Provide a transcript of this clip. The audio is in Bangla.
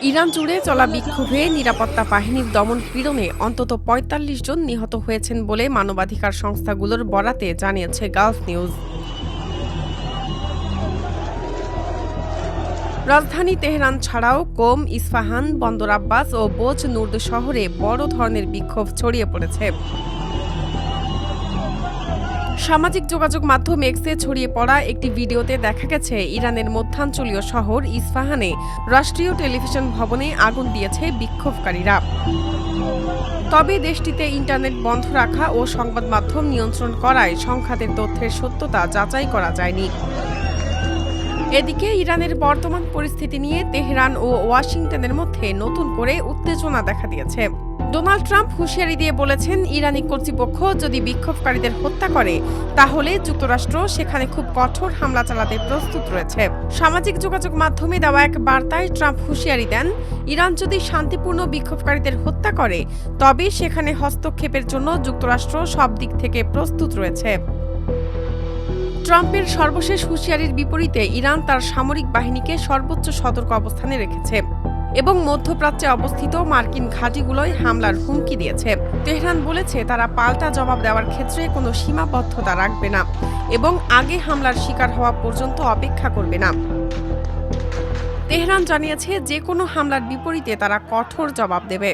ইরান জুড়ে চলা বিক্ষোভে নিরাপত্তা বাহিনীর দমন পীড়নে অন্তত ৪৫ জন নিহত হয়েছেন বলে মানবাধিকার সংস্থাগুলোর বরাতে জানিয়েছে গালফ নিউজ। রাজধানী তেহরান ছাড়াও কোম, ইস্পাহান, বন্দর আব্বাস ও বোচ নুর্দ শহরে বড় ধরনের বিক্ষোভ ছড়িয়ে পড়েছে। সামাজিক যোগাযোগ মাধ্যম এক্সে ছড়িয়ে পড়া একটি ভিডিওতে দেখা গেছে ইরানের মধ্যাঞ্চলীয় শহর ইস্পাহানে রাষ্ট্রীয় টেলিভিশন ভবনে আগুন দিয়েছে বিক্ষোভকারীরা। তবে দেশটিতে ইন্টারনেট বন্ধ রাখা ও সংবাদ মাধ্যম নিয়ন্ত্রণ করায় সংঘাতের তথ্যের সত্যতা যাচাই করা যায়নি। এদিকে ইরানের বর্তমান পরিস্থিতি নিয়ে তেহরান ও ওয়াশিংটনের মধ্যে নতুন করে উত্তেজনা দেখা দিয়েছে। ডোনাল্ড ট্রাম্প হুঁশিয়ারি দিয়ে বলেছেন, ইরানি কর্তৃপক্ষ যদি বিক্ষোভকারীদের হত্যা করে তাহলে যুক্তরাষ্ট্র সেখানে খুব কঠোর হামলা চালাতে প্রস্তুত রয়েছে। সামাজিক যোগাযোগ মাধ্যমে দেওয়া এক বার্তায় ট্রাম্প হুঁশিয়ারি দেন, ইরান যদি শান্তিপূর্ণ বিক্ষোভকারীদের হত্যা করে তবে সেখানে হস্তক্ষেপের জন্য যুক্তরাষ্ট্র সব দিক থেকে প্রস্তুত রয়েছে। ট্রাম্পের সর্বশেষ হুঁশিয়ারির বিপরীতে ইরান তার সামরিক বাহিনীকে সর্বোচ্চ সতর্ক অবস্থানে রেখেছে এবং মধ্যপ্রাচ্যে অবস্থিত মার্কিন ঘাঁটিগুলোয় হামলার হুমকি দিয়েছে। তেহরান বলেছে তারা পাল্টা জবাব দেওয়ার ক্ষেত্রে কোনো সীমাবদ্ধতা রাখবে না এবং আগে হামলার শিকার হওয়া পর্যন্ত অপেক্ষা করবে না। তেহরান জানিয়েছে যে কোনো হামলার বিপরীতে তারা কঠোর জবাব দেবে।